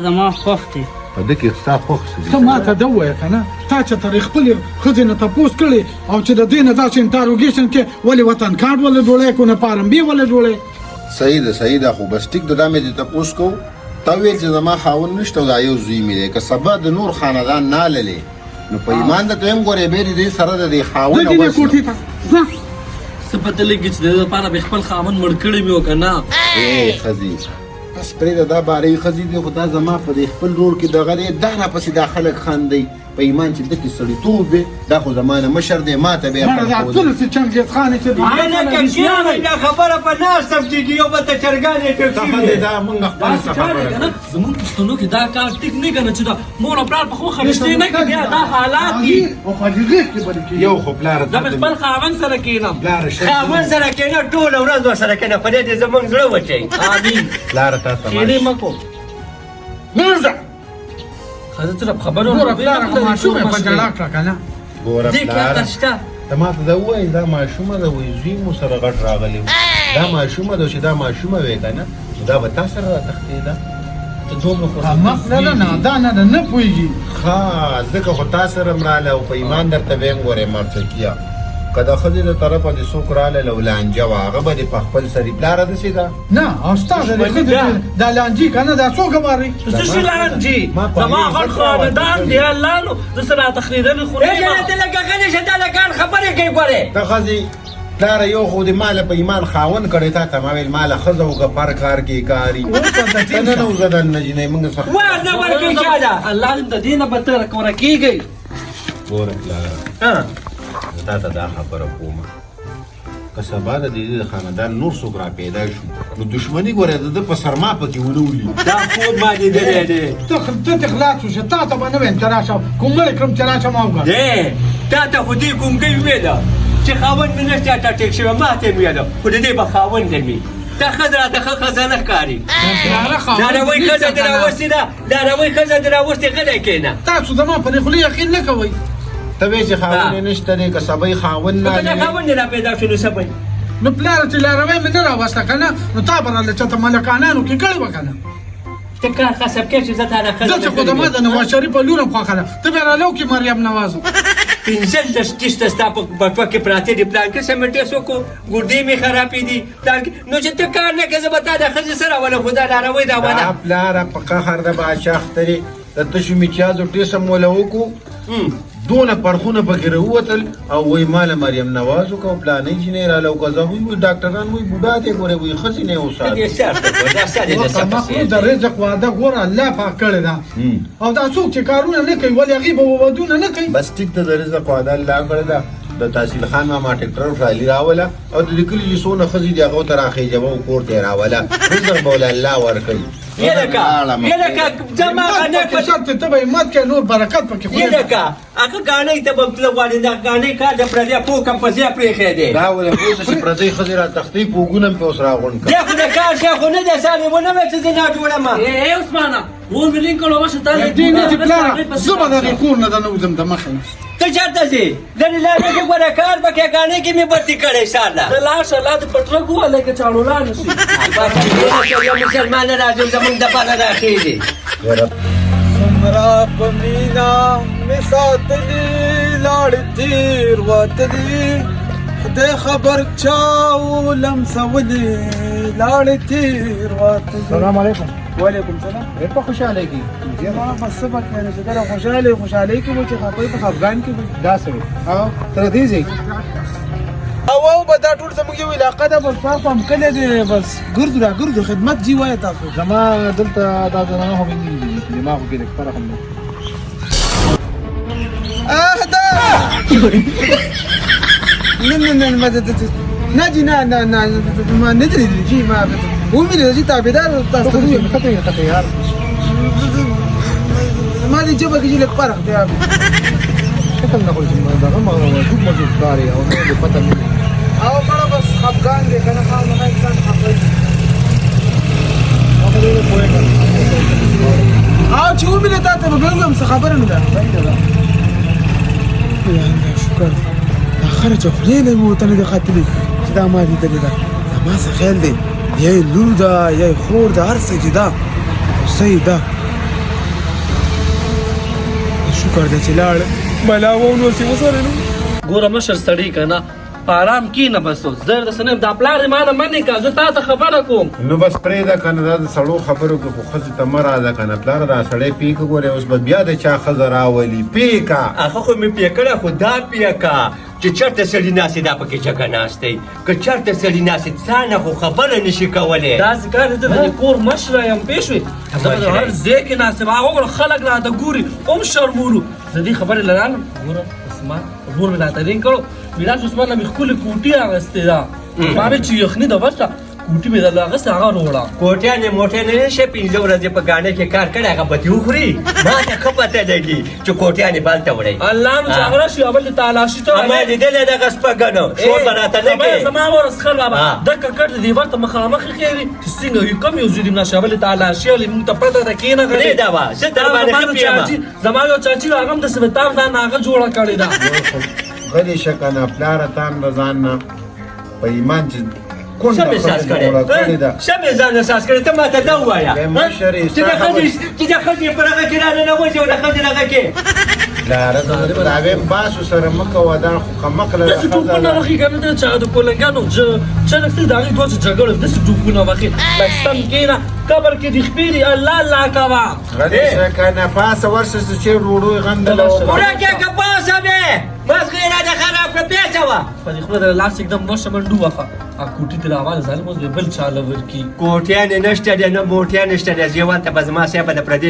زما خوښ دی. په دې کې ستا خوښ څه ته ما ته ده ووایه که نه تا چې ترې خپلې ښځې نه تپوس کړې او چې د دوی نه داسې انټاروګیشن کې ولې وطن کارډ ولې جوړی کو نه پارمبي ولې جوړی صحیح ده خو بس ټیک د دا مې دې تپوس کوو تا ویل چې زما خاوند نشته او دا یو زوی مې دی که سبا د نور خاندان نه للې نو په ایمان درته وایم ګورې بېرې دې سره د دې خاوند ځه دې کوټې ته ځه څه پته لګي چې د ده لپاره مې خپل خاوند مړ کړی مې و که نه. ښځې بس پرېږده دا بارې ښځې دي خو دا زما په دې خپل رور کې دغه دی دا راپسې دا خلک خاندي په ایمان چې ده کې سړیتوب دی دا خو زما نه مشر دی ما ته بیا مړه دا ټول چې چنګیز خان چې دا خبره په ناستم کېږي یو بل ته چرګانې ټکېږي دا مونږ خپل څه خبره زمونږ پښتنو کې دا کار ټیک نه که نه چې دا مور او پلار په خو خرشتې نه کړي بیا دا حالات دي. او خاجیغې کې بلې کېږي یو خو پلار زه مې خپل خاوند سره کښېنم خاوند سره کېنه ټوله ورځ ورسره کېنه خدای دې زموږ زړه وچوي. امین. پلار تا ته کښېنې مه کوم نوزه ښځه ته خبرو ګوره پلاره خو ماشوم یې په ژړا کړه که نه ګوره دې کې عقل شته ته ما ته دا ووایي دا ماشومه ده وایي زوی مو سره غټ راغلی و دا ماشومه ده چې دا ماشومه وې که نه نو دا به تا سره راتښتېده ته دومره خو مخ نه ده نادانه ده نه پوهېږي ښه ځکه خو تا سره م راله او په ایمان درته ویم ګورې مرڅکیه که د ښځې د طرفه دې څوک راله او لانجه وه هغه به دې په خپل سري پلاره داسې ده نه او ستا د دې ښځې دا لانجي که نه دا څوک ګماري څه شي لانجي زما غټ خاندان دی الله نو زه سره تخریدلې خو نه یم. ته لکه غلی شه دا لکان خبرې کوي ګورې ته ښځې پلاره یو خو دې ماله په ایمان خاوند کړی تا ته ما ویل ماله ښځه وکړه پر کار کې کاري ته نه نوزه د نجنۍ موږ څه وار نه ورکوي چا ده الله دې د دې نه بدتره کوره کېږئ. ګوره پلاره زه تا ته دا خبره کوم که سبا د دې د خاندان نور څوک را پیدا شو نو دښمني ګوره د ده په سرما پکې ونه ولي دا خوب ما لیدلی دی ته ته خلاص وشه تا ته به نه ویم چې راشه کوم مړی کړم چې راشه ما وګوره دی تا ته خو دې کومګۍ ویله چې خاوند مې نشته تا ټیک شوی ما ته یې ویله خو د دې به خاوند مې دا ښځه راته ښه ښځه نه ښکاري لاروۍ ښځه دې راوستې ده لاروۍ ښځه دې راوستې غلی کښېنه تاسو زما په دې خولې یقین نه کوئ ته وایې چې خاوند یې نشته دی که سبا یې خاوند نه دا خاوند دې را پیدا شو نو څه به نو پلاره چې لاروی مې نه راوسته که نه نو تا به راله چاته ملکانانو کې کړې وه که نه ته کار قصب کې چې زه تا نه ښځه زه چې خو د ما د نواز شریف په لور م خوښه ده ته بیا رالو کې مریم نواز پنځه کښته ستا په بټوه کې پراته دي پلان کې سمټېس وکړو ګردې مې خرابې دي پلان کې نو چې ته کار نه کوې زه به تا د ښځې سره ولم خو دا لاروی دا ونه دا پلاره په قهر د باچا اخترې د تشو میچیازو ټیسم وله وکړو دونه پرخونه پکې راووتل او وایي ما له مریم نواز وکړه او پلانۍ جینۍ راله وکړه وایي ډاکټران وایي بوډا دی ګورې وایي ښځې نه یې مخلوق د رزق وعده ګوره الله پاک کړې ده او دا څوک چې کارونه نه کوي ولې هغې به ودونه نه کوي بس ټیک ته د رزق وعده الله کړې ده د تحصیل خان ماما ټکټر ټرالي راوله او د دې کلي چې څونه ښځې دي هغو ته راخېجوه او کور ته یې راوله رزق به له الله ورکوي یلکه زما غنک شرط ته به یې مات کړې نور برکت پکې یلکه هغه ګاڼۍ ته به تله غواړې دا ګاڼۍ کار د پردی پوکم په ځای پرېښی دی دا ولې پوه چې پردۍ ښځې را تختې پوګونه مې په اوس راغونډ کړه دی خو د کار شی خو نه دی سالې ونه وی چې زه نه جوړم ای عثمانه اور مې لینک کړو مشه تا دې نه چې پلاره زه به د هغې کور نه د نه وځم د مخې نه ته چېرته ځې لرې لارې کې ګوره کار پکې ګاڼۍ کې مې بدي کړی ساله ته لاړ شه الله دې پټرک ووهلی که چاړولا نه شي یو مسلمان نه راځي زموږ دپاره راخېږي څومره په مینا مې ساتلي لاړې تېروتلي خدای خبر چا ولمسولي لاړې تېروتلي سلام علیکم وعلیکم سلام په خوشحالی کې ما بس څه به کوې چې کله خوشحالۍ کې به چې خپې په خفګان کې به دا سړی تر دې ځای او به دا ټول زموږ یو علاقه ده بس پاک هم کلی دی بس ګرځو را ګرځو خدمت جي وایه تاسو زما دلته دا زنانه هم انګلیسي دي دماغو کې لږ فرق هم دی دا نه نه جي نه ما ندري جي ما ومن جي تابعدار تاسو خطه یار ما دي جبه کې لږ فرق دی شکل نه کوي دا هم موجود کاری او نه پته نه او مړه بس خفګان دی کنه خام نه انسان خفګان او چې ومنه تاسو به بلګم څه خبره نه ده شکر اخر چې خپلې مو ته نه خاطرې چې دا ما دې ته ده ما څه خیال دی یا لور ده یا خور ده هر څه چې ده صحیح ده شکر دې چې لاړ بلا وونو چې وسره نو ګوره مشر سړی کنه په آرام کښېنه بس اوس زه درته نه یم دا پلار دې ما نه منې که زه تا ته خبره کوم نو بس پرېږده که نه دا د سړو خبرو کې خو ښځې ته مه راځه که نه پلاره دا سړی پیکه ګورې اوس به بیا د چا ښځه راولي پیکه هغه خو مې پې کړه خو دا پې که چې چېرته سړي ناستې دا پکې جګه ناست دی که چېرته سړي ناستې څا نه خو خبره نشي کولی داسې کار دی زه د دې کور مشره یم پوه شوې زه به د هر ځای کې ناست یم هغه وګوره خلک راته ګوري هم شرمولو زه دې خبرې له رالم ګوره عثمان ورور مې راته رینګ کړو میراث عثمان نه مې ښکلې کوټې اخیستې ده ما مې چې یخني ده ورشه کوټې مې درله اخیستې هغه وروړه کوټیانې موټې نه شي 15 ورځې په ګاڼې کې کار کړی هغه به دې وخوري ما ته ښه پته لګي چې کوټیانې بالته وړئ الله نو چې هغه راشي اول دې تالاشي ته ما لیدلی دغه سپږنو شور به راته نه کوې زما ورس خل بابا د ککړ د دیوال ته مخامخ خېري چې څنګه یو کم یو زیدیم نشه اول تعالی ولې مونږ ته پته ده کېنه غلې دا وا زه در باندې ښه پوهېږم زما یو چاچي هغه هم د سویتام ځان هغه جوړه کړې ده غلی شه که نه پلاره تا هم د ځان نه په ایمان چې څه مې احساس کړی څه مې ځان احساس کړی ته ما ته دا ووایه چې د ښځې پر هغه کې راننوځي او د ښځې هغه کې پلاره د هغې باسو سره مه کوه دا خو کمقله داسې ټوپونه وخي که نه چې د کولنګانو چې رسېږي د هغې دوه چې جګړه داسې ټوپونه وخي لایستم کښېنه قبر کې دې خپېري الله الله کوه غلی شه که نه پاسه ورشه چې ډوډۍ غندله پوره کې که پاسه مې مزغې راته خراب کړه پیسه وه په دې خدای د لاس एकदम نوشه منډو وخه کوټې ته راواله ظالم اوس بل چاله ورکي کوټیانې نشته دی نه موټیان نشته دی زیوان ته به زما صاحب د پردې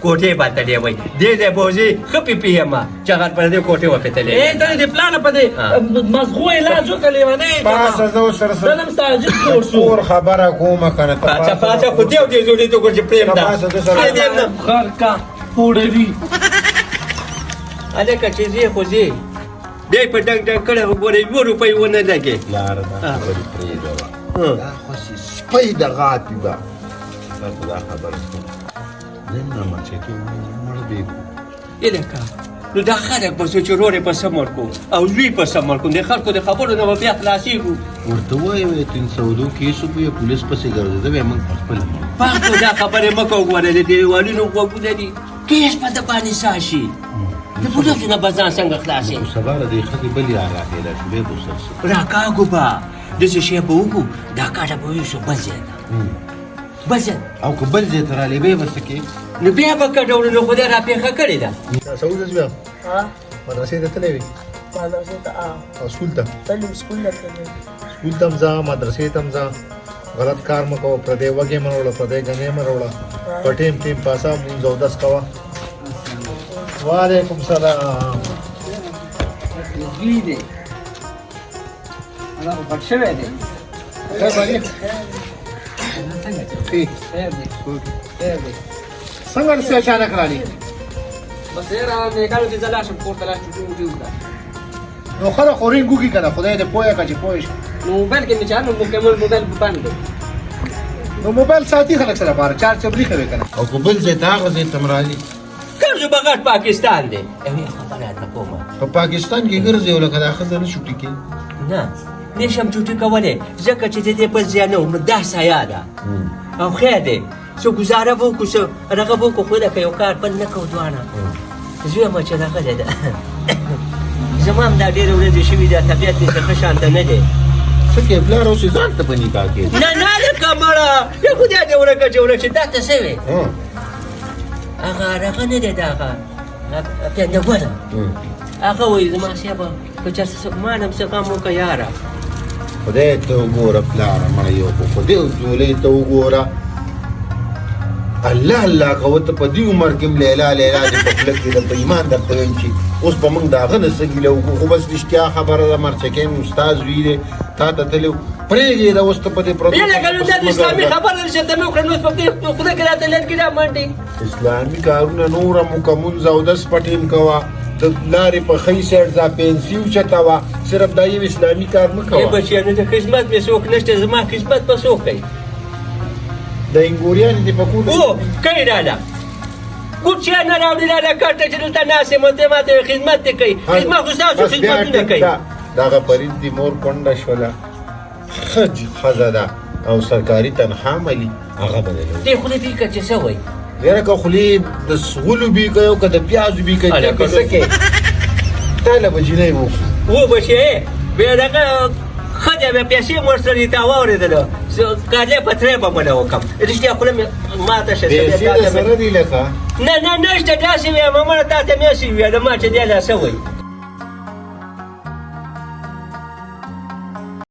کوټې باتلې وای دې ځای به وځي ښه پیپي یم چې هغه پردې کوټې وپېتلې ته دې پلانه په دې مزغو علاج وکړه لیونی پاسه زه ورسره ظلم ساجد جوړ شو کور خبره کومه که نه پاچه خو دې او دې زوړې ته ګور چې پرېږده خر کا پوډري هلکه چې ځې خو ځې بیا یې په ډنګ ډنګ کړی خو ګوره 2 روپۍ ونه لګې پلاره دا خبرې پرېږده دا خو چې سپی د غاپي به تا ته دا خبره کوم نن نه مچکې مړ دی هلکه نو دا خلک به څه چې ورور یې په سمر کو او زوی په سمر کو د خلکو د خبرو نه به بیا خلاصېږو ورته وایې 302 کیسو به یې پولیس پسې ګرځېده بیا موږ په خپله پاکو دا خبرې مه کوه ګوره د دیوالونو غوږونه دي کیس په ده باندې سا شي د پولیسو نه به ځان څنګه خلاصې خو سبا د دې ښځې بلې راپیدا شو بیا به ورسره څه راکاږو به داسې شی به وکړو دا کاټه به ویشو بل ځای ته بل ځای او که بل ځای ته رالې بیا به څه کې نو بیا به کډوړو نو خدای راپېښه کړې ده سعود بیا مدرسې ته تللی وي مدرسې ته او سکول ته تلم سکول ته تلم سکول ته هم ځه مدرسې ته هم ځه غلط کار مه کوه پردی وږې مه راوړه پردی ګنې مه راوړه په ټیم ټیم پاسه مونځ اودس کوه وعلیکم سلام زوی دی هغه خو پټ شوی دی خیر باندې ټیک خیر دی خیر دی څنګه داسې اچانک رالي بس یې راغلی کارو چې زه لاړ شم کور ته لاړ شم ډوډۍ وکړه نو خلک خو رینګ وکړي که نه خدای دې پوهه کړه چې پوه شي نو موبایل کې مې چا نو مکمل موبایل بند دی نو موبایل ساتي خلک سره باره چارج چبري کوي که نه او که بل ځای ته هغه ځای ته م راځي ګرځو به غټ پاکستان دی یوې خبره راته کومه په پاکستان کې ګرځي او لکه دا ښځه نه چوټي کوي نه نشم چوټي کولی ځکه چې د دې په ځای نه وم دا سایه ده او خیر دی څه ګزاره به وکړو څه هغه به وکړو خو لکه یو کار بند نه کوو دواړه زوی یم چې دغه دی ده زما هم دا ډېرې ورځې شوي ده طبیعت مې څه ښه شانته نه دی څه کې پلار اوس یې ځان ته په نکاح کې نه نه لکه مړه یا خدای دې ورکه چې ورکه دا ته څه وې هغه هغه نه دی دا هغه پینده هغه وایي زما صاحبه که چېرته ما نه هم څه غم وکړه یاره خدای ته وګوره پلاره مړه یو خو خدای زولۍ ته وګوره الله الله کوه ته په دې عمر کې هم لیلا لیلا دې په خوله کې ده په ایمان درته وایم چې اوس به موږ د هغه نه څه ګیله وکړو خو بس رښتیا خبره ده مرچکۍ مې استاد وي دی تا ته تللی و پرېږدې ده اوس ته په دې پردو بیا لکه نو دا د اسلامي خبره نشته ته مې وکړه نو اوس په دې خدای کې راته لرګي رامنډې اسلامي کارونه نور هم وکړه مونځ اودس پټیم کوه د لارې په ښی سایډ ځه پنسي اوچتوه صرف دا یو اسلامي کار مه ای کوه بچیانو د خدمت مې څوک نشته زما خدمت به څوک کوي د انګوریانې دې په کور او کوي راله کوچیان نه راوړي راله کټه چې دلته ناست یم ته ماته خدمت دې کوي خدمت خو ستاسو خدمتونه کوي دغه فرید دې مور کونډه شوله ښه ښځه ده او سرکاري تنخوا ملي هغه به دې خو دې فکر چې څه وایي یاره که خولي د سغولو بي کوي او که د پیازو بي کوي هله، ته څه کوي تاله به جینۍ وکړو وبشې بیا دغه ښځه بیا پیسې مور سره تا واورېدله کالې پترې به مله وکړم رښتیا خوله مې ماته شه پیسې د سره دي لکه نه نشته داسې ویم مړه تا ته مې سې ویله ما چې دی لا څه وایي